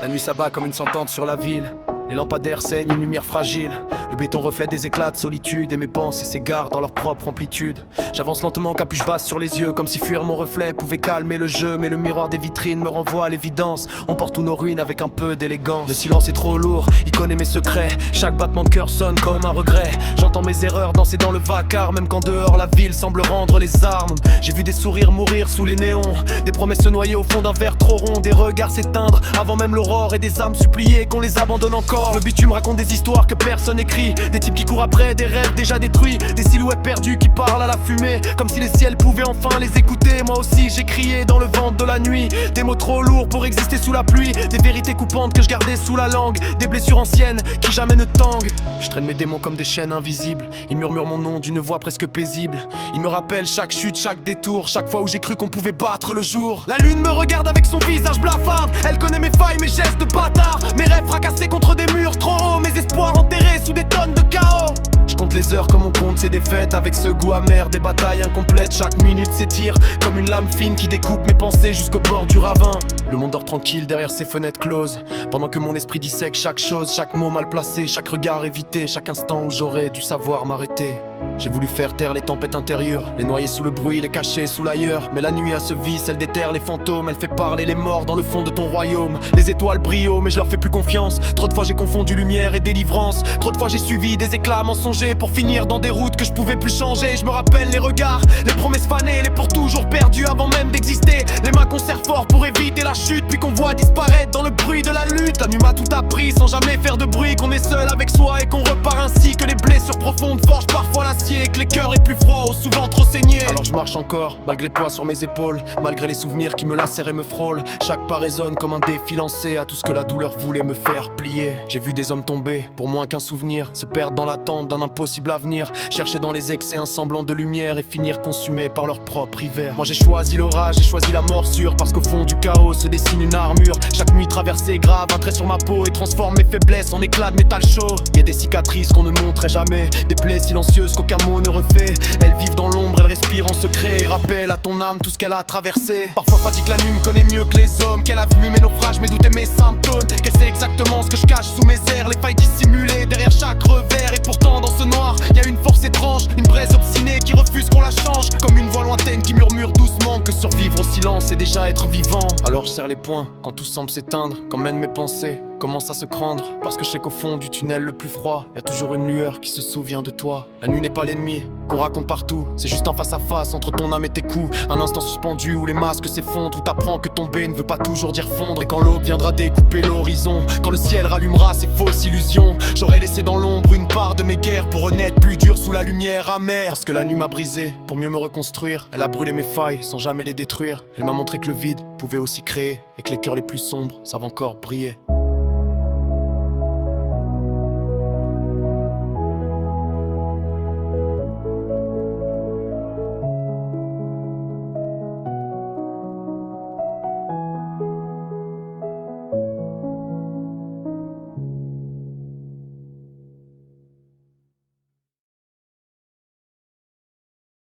La nuit s'abat comme une sentence sur la ville. Les lampadaires saignent une lumière fragile. Le béton reflète des éclats de solitude et mes pensées s'égarent dans leur propre amplitude. J'avance lentement, capuche basse sur les yeux, comme si fuir mon reflet pouvait calmer le jeu. Mais le miroir des vitrines me renvoie à l'évidence. On porte tous nos ruines avec un peu d'élégance. Le silence est trop lourd, il connaît mes secrets. Chaque battement de cœur sonne comme un regret. J'entends mes erreurs danser dans le vacarme, même quand dehors la ville semble rendre les armes. J'ai vu des sourires mourir sous les néons, des promesses se noyer au fond d'un verre trop rond, des regards s'éteindre avant même l'aurore et des âmes supplier qu'on les abandonne encore. Le bitume raconte des histoires que personne écrit, des types qui courent après des rêves déjà détruits, des silhouettes perdues qui parlent à la fumée, comme si les ciels pouvaient enfin les écouter. Moi aussi j'ai crié dans le ventre de la nuit, des mots trop lourds pour exister sous la pluie, des vérités coupantes que je gardais sous la langue, des blessures anciennes qui jamais ne tanguent. Je traîne mes démons comme des chaînes invisibles, ils murmurent mon nom d'une voix presque paisible. Ils me rappellent chaque chute, chaque détour, chaque fois où j'ai cru qu'on pouvait battre le jour. La lune me regarde avec son visage blafard, elle connaît mes failles, mes gestes de bâtard, mes rêves fracassés contre des murs trop hauts, mes espoirs enterrés sous des tonnes de chaos. Je compte les heures comme on compte ses défaites, avec ce goût amer des batailles incomplètes. Chaque minute s'étire comme une lame fine qui découpe mes pensées jusqu'au bord du ravin. Le monde dort tranquille derrière ses fenêtres closes, pendant que mon esprit dissèque chaque chose, chaque mot mal placé, chaque regard évité, chaque instant où j'aurais dû savoir m'arrêter. J'ai voulu faire taire les tempêtes intérieures, les noyer sous le bruit, les cacher sous l'ailleurs. Mais la nuit a ce vice, elle déterre les fantômes, elle fait parler les morts dans le fond de ton royaume. Les étoiles brillent haut, mais je leur fais plus confiance. Trop de fois j'ai confondu lumière et délivrance, trop de fois j'ai suivi des éclats mensongers pour finir dans des routes que je pouvais plus changer. Je me rappelle les regards, les promesses fanées, les pour toujours perdus avant même d'exister. Les mains qu'on serre fort pour éviter la chute, puis qu'on voit disparaître dans le bruit de la lutte. La nuit m'a tout appris sans jamais faire de bruit, qu'on est seul avec soi et qu'on repart ainsi. Que les blessures profondes forgent parfois l'acier, que les cœurs les plus froids ont souvent trop saigné. Alors je marche encore, malgré le poids sur mes épaules, malgré les souvenirs qui me lacèrent et me frôlent. Chaque pas résonne comme un défi lancé à tout ce que la douleur voulait me faire plier. J'ai vu des hommes tomber, pour moins qu'un souvenir, se perdre dans l'attente d'un impossible avenir, chercher dans les excès un semblant de lumière et finir consumés par leur propre hiver. Moi j'ai choisi l'orage, j'ai choisi la morsure, parce qu'au fond du chaos se dessine une armure. Chaque nuit traversée grave un trait sur ma peau et transforme mes faiblesses en éclats de métal chaud. Y a des cicatrices qu'on ne montrait jamais, des plaies silencieuses qu'aucun mot ne refait. Elles vivent dans l'ombre, elles respirent en secret et rappellent à ton âme tout ce qu'elle a traversé. Parfois fatigue la nuit me connaît mieux que les hommes, qu'elle a vu mes naufrages, mes doutes et mes symptômes, qu'elle sait exactement ce que je cache sous mes airs, les failles dissimulées derrière chaque revers. Et pourtant dans ce noir, y a une force étrange, une braise obstinée qui refuse qu'on la change, comme une voix lointaine qui murmure doucement que survivre au silence c'est déjà être vivant. Alors je serre les poings quand tout semble s'éteindre, quand mènent mes pensées commence à se crendre, parce que je sais qu'au fond du tunnel le plus froid, y a toujours une lueur qui se souvient de toi. La nuit n'est pas l'ennemi qu'on raconte partout, c'est juste un face à face entre ton âme et tes coups. Un instant suspendu où les masques s'effondrent, où t'apprends que tomber ne veut pas toujours dire fondre. Et quand l'aube viendra découper l'horizon, quand le ciel rallumera ses fausses illusions, j'aurai laissé dans l'ombre une part de mes guerres pour renaître plus dur sous la lumière amère. Parce que la nuit m'a brisé pour mieux me reconstruire, elle a brûlé mes failles sans jamais les détruire. Elle m'a montré que le vide pouvait aussi créer, et que les cœurs les plus sombres savent encore briller.